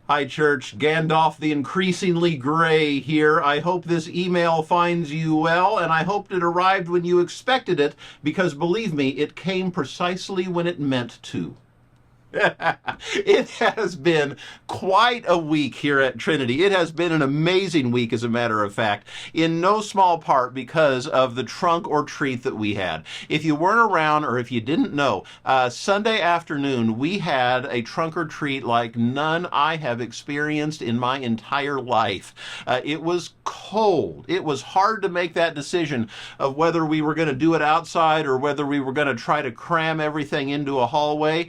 Hi, Church. Gandalf the increasingly gray here. I hope this email finds you well, and I hope it arrived when you expected it, because believe me, it came precisely when it meant to. It has been quite a week here at Trinity. It has been an amazing week, as a matter of fact, in no small part because of the trunk or treat that we had. If you weren't around or if you didn't know, Sunday afternoon we had a trunk or treat like none I have experienced in my entire life. It was cold. It was hard to make that decision of whether we were going to do it outside or whether we were going to try to cram everything into a hallway.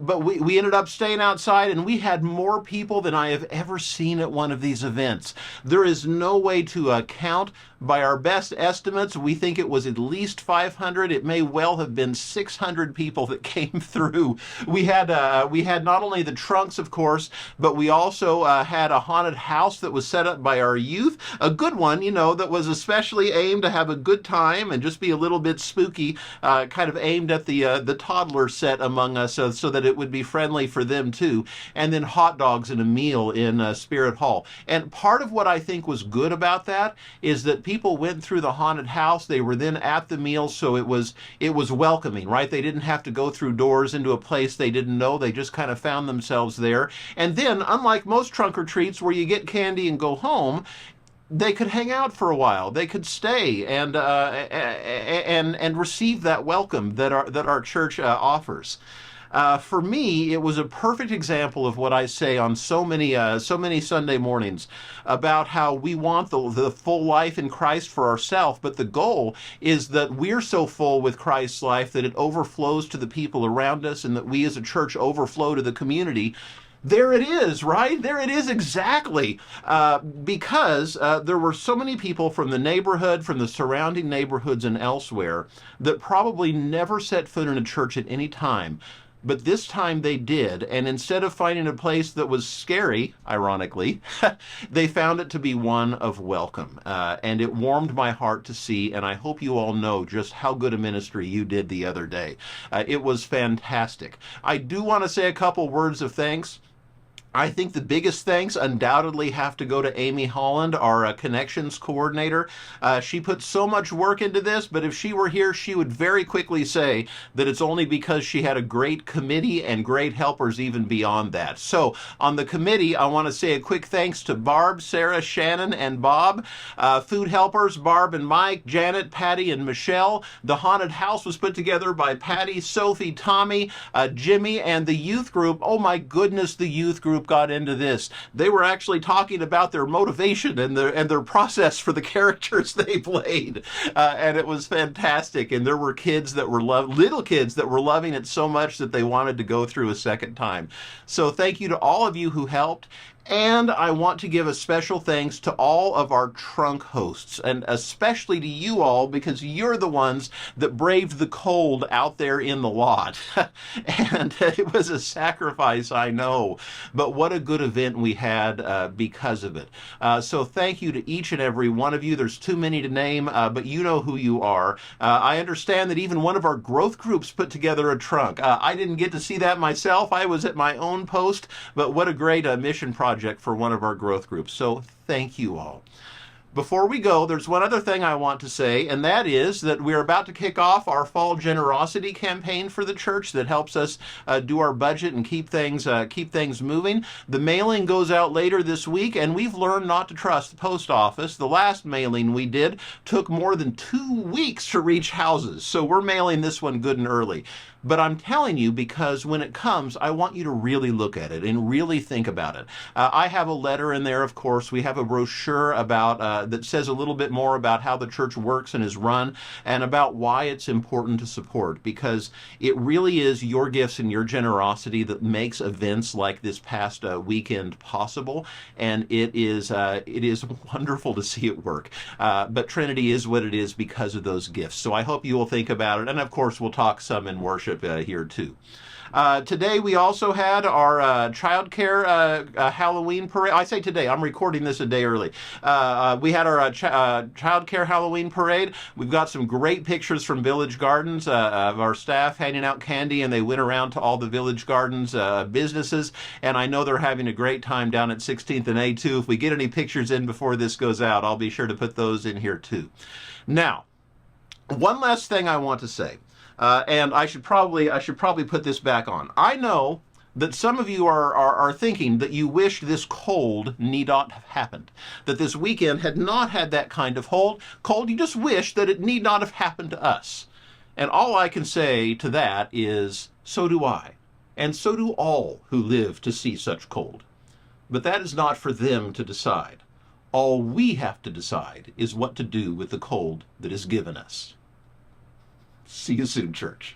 But we ended up staying outside, and we had more people than I have ever seen at one of these events. There is no way to count. By our best estimates, we think it was at least 500. It may well have been 600 people that came through. We had not only the trunks, of course, but we also had a haunted house that was set up by our youth. A good one, that was especially aimed to have a good time and just be a little bit spooky, kind of aimed at the toddler set among us, so that it would be friendly for them too. And then hot dogs and a meal in Spirit Hall. And part of what I think was good about that is that people went through the haunted house. They were then at the meal, so it was welcoming, right? They didn't have to go through doors into a place they didn't know. They just kind of found themselves there. And then, unlike most trunk or treats where you get candy and go home, they could hang out for a while. They could stay and receive that welcome that our church offers. For me, it was a perfect example of what I say on so many Sunday mornings about how we want the full life in Christ for ourselves, but the goal is that we're so full with Christ's life that it overflows to the people around us, and that we as a church overflow to the community. There it is, right? There it is exactly. Because there were so many people from the neighborhood, from the surrounding neighborhoods and elsewhere, that probably never set foot in a church at any time. But this time they did, and instead of finding a place that was scary, ironically, they found it to be one of welcome. And it warmed my heart to see, and I hope you all know just how good a ministry you did the other day. It was fantastic. I do want to say a couple words of thanks. I think the biggest thanks undoubtedly have to go to Amy Holland, our connections coordinator. She put so much work into this, but if she were here, she would very quickly say that it's only because she had a great committee and great helpers even beyond that. So on the committee, I want to say a quick thanks to Barb, Sarah, Shannon, and Bob. Food helpers, Barb and Mike, Janet, Patty, and Michelle. The haunted house was put together by Patty, Sophie, Tommy, Jimmy, and the youth group. Oh my goodness, the youth group got into this. They were actually talking about their motivation and their process for the characters they played, and it was fantastic. And there were little kids that were loving it so much that they wanted to go through a second time. So thank you to all of you who helped. And I want to give a special thanks to all of our trunk hosts, and especially to you all, because you're the ones that braved the cold out there in the lot. And it was a sacrifice, I know, but what a good event we had because of it. So thank you to each and every one of you. There's too many to name, but you know who you are. I understand that even one of our growth groups put together a trunk. I didn't get to see that myself. I was at my own post, but what a great mission project for one of our growth groups. So thank you all. Before we go, there's one other thing I want to say, and that is that we're about to kick off our fall generosity campaign for the church that helps us do our budget and keep things moving. The mailing goes out later this week, and we've learned not to trust the post office. The last mailing we did took more than 2 weeks to reach houses, so we're mailing this one good and early. But I'm telling you, because when it comes, I want you to really look at it and really think about it. I have a letter in there, of course. We have a brochure about that says a little bit more about how the church works and is run, and about why it's important to support, because it really is your gifts and your generosity that makes events like this past weekend possible, and it is wonderful to see it work. But Trinity is what it is because of those gifts. So I hope you will think about it, and of course we'll talk some in worship here too. Today we also had our child care Halloween parade. I say today, I'm recording this a day early. We had our child care Halloween parade. We've got some great pictures from Village Gardens of our staff handing out candy, and they went around to all the Village Gardens businesses, and I know they're having a great time down at 16th and A2. If we get any pictures in before this goes out, I'll be sure to put those in here too. Now, one last thing I want to say, and I should probably put this back on. I know that some of you are thinking that you wish this cold need not have happened, that this weekend had not had that kind of cold. You just wish that it need not have happened to us. And all I can say to that is, so do I, and so do all who live to see such cold. But that is not for them to decide. All we have to decide is what to do with the cold that is given us. See you soon, church.